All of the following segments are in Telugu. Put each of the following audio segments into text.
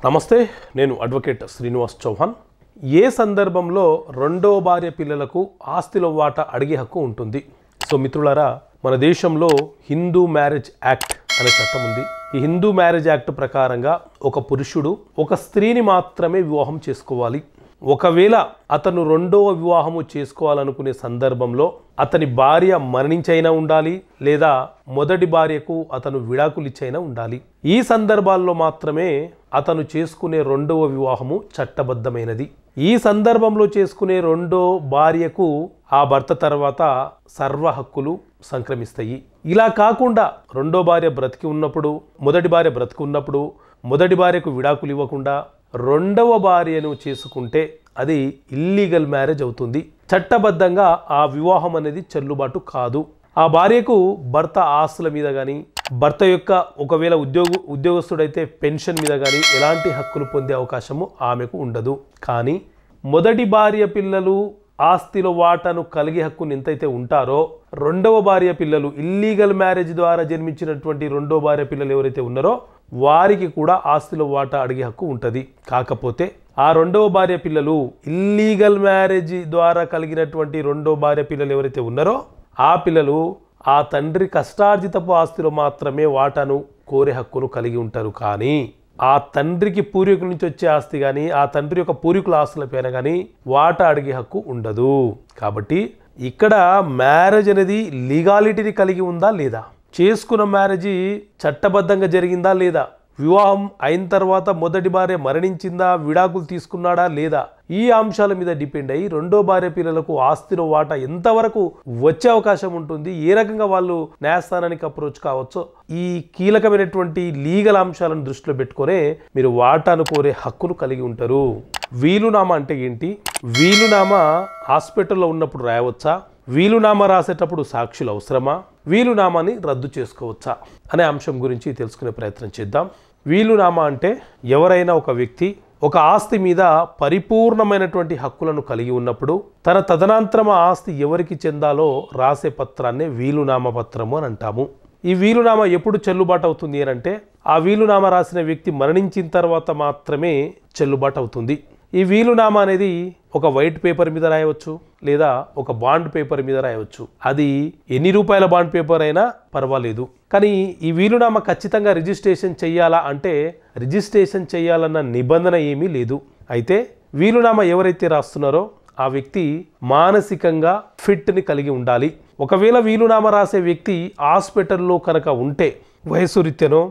నమస్తే, నేను అడ్వకేట్ శ్రీనివాస్ చౌహాన్. ఏ సందర్భంలో రెండవ భార్య పిల్లలకు ఆస్తిలో వాటా అడిగే హక్కు ఉంటుంది? సో మిత్రులారా, మన దేశంలో హిందూ మ్యారేజ్ యాక్ట్ అనే చట్టం ఉంది. ఈ హిందూ మ్యారేజ్ యాక్ట్ ప్రకారంగా ఒక పురుషుడు ఒక స్త్రీని మాత్రమే వివాహం చేసుకోవాలి. ఒకవేళ అతను రెండవ వివాహము చేసుకోవాలనుకునే సందర్భంలో అతని భార్య మరణించైనా ఉండాలి, లేదా మొదటి భార్యకు అతను విడాకులు ఇచ్చైనా ఉండాలి. ఈ సందర్భాల్లో మాత్రమే అతను చేసుకునే రెండవ వివాహము చట్టబద్ధమైనది. ఈ సందర్భంలో చేసుకునే రెండో భార్యకు ఆ భర్త తర్వాత సర్వ హక్కులు సంక్రమిస్తాయి. ఇలా కాకుండా రెండో భార్య బ్రతికి ఉన్నప్పుడు, మొదటి భార్య బ్రతికి ఉన్నప్పుడు మొదటి భార్యకు విడాకులు ఇవ్వకుండా రెండవ భార్యను చేసుకుంటే అది ఇల్లీగల్ మ్యారేజ్ అవుతుంది. చట్టబద్ధంగా ఆ వివాహం అనేది చెల్లుబాటు కాదు. ఆ భార్యకు భర్త ఆస్తుల మీద కానీ, భర్త యొక్క ఒకవేళ ఉద్యోగస్తుడైతే పెన్షన్ మీద కానీ ఎలాంటి హక్కులు పొందే అవకాశము ఆమెకు ఉండదు. కానీ మొదటి భార్య పిల్లలు ఆస్తిలో వాటాను కలిగే హక్కును ఎంతైతే ఉంటారో, రెండవ భార్య పిల్లలు ఇల్లీగల్ మ్యారేజ్ ద్వారా జన్మించినటువంటి రెండవ భార్య పిల్లలు ఎవరైతే ఉన్నారో వారికి కూడా ఆస్తిలో వాటా అడిగే హక్కు ఉంటుంది. కాకపోతే ఆ రెండవ భార్య పిల్లలు ఇల్లీగల్ మ్యారేజ్ ద్వారా కలిగినటువంటి రెండవ భార్య పిల్లలు ఎవరైతే ఉన్నారో ఆ పిల్లలు ఆ తండ్రి కష్టార్జితపు ఆస్తిలో మాత్రమే వాటాను కోరే హక్కును కలిగి ఉంటారు. కానీ ఆ తండ్రికి పూర్వీకుల నుంచి వచ్చే ఆస్తి కానీ, ఆ తండ్రి యొక్క పూర్వీకుల ఆస్తుల పైన కానీ వాటా అడిగే హక్కు ఉండదు. కాబట్టి ఇక్కడ మ్యారేజ్ అనేది లీగాలిటీని కలిగి ఉందా లేదా, చేసుకున్న మ్యారేజీ చట్టబద్ధంగా జరిగిందా లేదా, వివాహం అయిన తర్వాత మొదటి భార్య మరణించిందా, విడాకులు తీసుకున్నాడా లేదా, ఈ అంశాల మీద డిపెండ్ అయ్యి రెండో భార్య పిల్లలకు ఆస్తిలో వాటా ఎంతవరకు వచ్చే అవకాశం ఉంటుంది, ఏ రకంగా వాళ్ళు న్యాయస్థానానికి అప్రోచ్ కావచ్చో ఈ కీలకమైనటువంటి లీగల్ అంశాలను దృష్టిలో పెట్టుకునే మీరు వాటాను కోరే హక్కును కలిగి ఉంటారు. వీలునామా అంటే ఏంటి? వీలునామా హాస్పిటల్లో ఉన్నప్పుడు రాయవచ్చా? వీలునామా రాసేటప్పుడు సాక్షులు అవసరమా? వీలునామాని రద్దు చేసుకోవచ్చా అనే అంశం గురించి తెలుసుకునే ప్రయత్నం చేద్దాం. వీలునామా అంటే ఎవరైనా ఒక వ్యక్తి ఒక ఆస్తి మీద పరిపూర్ణమైనటువంటి హక్కులను కలిగి ఉన్నప్పుడు తన తదనంతరం ఆస్తి ఎవరికి చెందాలో రాసే పత్రాన్నే వీలునామా పత్రము అని అంటాము. ఈ వీలునామా ఎప్పుడు చెల్లుబాటు అవుతుంది అని అంటే ఆ వీలునామా రాసిన వ్యక్తి మరణించిన తర్వాత మాత్రమే చెల్లుబాటు అవుతుంది. ఈ వీలునామా అనేది ఒక వైట్ పేపర్ మీద రాయవచ్చు, లేదా ఒక బాండ్ పేపర్ మీద రాయవచ్చు. అది ఎన్ని రూపాయల బాండ్ పేపర్ అయినా పర్వాలేదు. కానీ ఈ వీలునామా ఖచ్చితంగా రిజిస్ట్రేషన్ చేయాలా అంటే రిజిస్ట్రేషన్ చేయాలన్న నిబంధన ఏమీ లేదు. అయితే వీలునామా ఎవరైతే రాస్తున్నారో ఆ వ్యక్తి మానసికంగా ఫిట్ని కలిగి ఉండాలి. ఒకవేళ వీలునామా రాసే వ్యక్తి హాస్పిటల్లో కనుక ఉంటే, వయసు రీత్యనో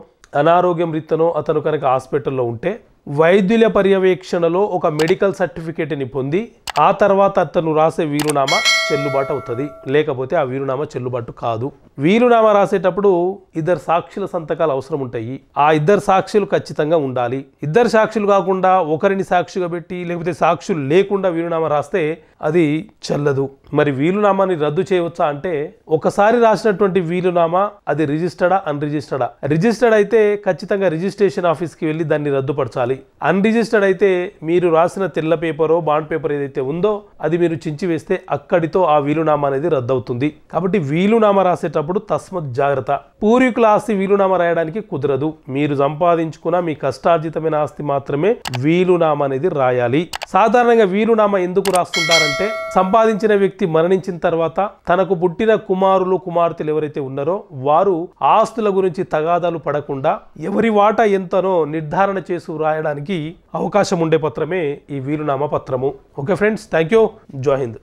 అనారోగ్యం రీత్యనో అతను కనుక హాస్పిటల్లో ఉంటే వైద్యుల పర్యవేక్షణలో ఒక మెడికల్ సర్టిఫికేట్ని పొంది ఆ తర్వాత అతను రాసే వీలునామా చెల్లుబాటు అవుతుంది. లేకపోతే ఆ వీలునామా చెల్లుబాటు కాదు. వీలునామా రాసేటప్పుడు ఇద్దరు సాక్షుల సంతకాలు అవసరం ఉంటాయి. ఆ ఇద్దరు సాక్షులు ఖచ్చితంగా ఉండాలి. ఇద్దరు సాక్షులు కాకుండా ఒకరిని సాక్షిగా పెట్టి లేకపోతే సాక్షులు లేకుండా వీలునామా రాస్తే అది చెల్లదు. మరి వీలునామాని రద్దు చేయవచ్చా అంటే ఒకసారి రాసినటువంటి వీలునామా అది రిజిస్టర్డా అన్రిజిస్టర్డా? రిజిస్టర్డ్ అయితే ఖచ్చితంగా రిజిస్ట్రేషన్ ఆఫీస్కి వెళ్ళి దాన్ని రద్దుపరచాలి. అన్రిజిస్టర్డ్ అయితే మీరు రాసిన తెల్ల పేపరో బాండ్ పేపర్ ఏదైతే ఉందో అది మీరు చించి వేస్తే అక్కడితో ఆ వీలునామా అనేది రద్దవుతుంది. కాబట్టి వీలునామా రాసేటప్పుడు తస్మత్ జాగ్రత్త. పూర్వీకుల ఆస్తి వీలునామా రాయడానికి కుదరదు. మీరు సంపాదించుకున్న మీ కష్టార్జితమైన ఆస్తి మాత్రమే వీలునామా అనేది రాయాలి. సాధారణంగా వీలునామా ఎందుకు రాస్తుంటారంటే సంపాదించిన వ్యక్తి మరణించిన తర్వాత తనకు పుట్టిన కుమారులు కుమార్తెలు ఎవరైతే ఉన్నారో వారు ఆస్తుల గురించి తగాదాలు పడకుండా ఎవరి వాటా ఎంతనో నిర్ధారణ చేసి రాయడానికి అవకాశం ఉండే పత్రమే ఈ వీలునామా పత్రము. Okay friends, thank you. జై హింద్.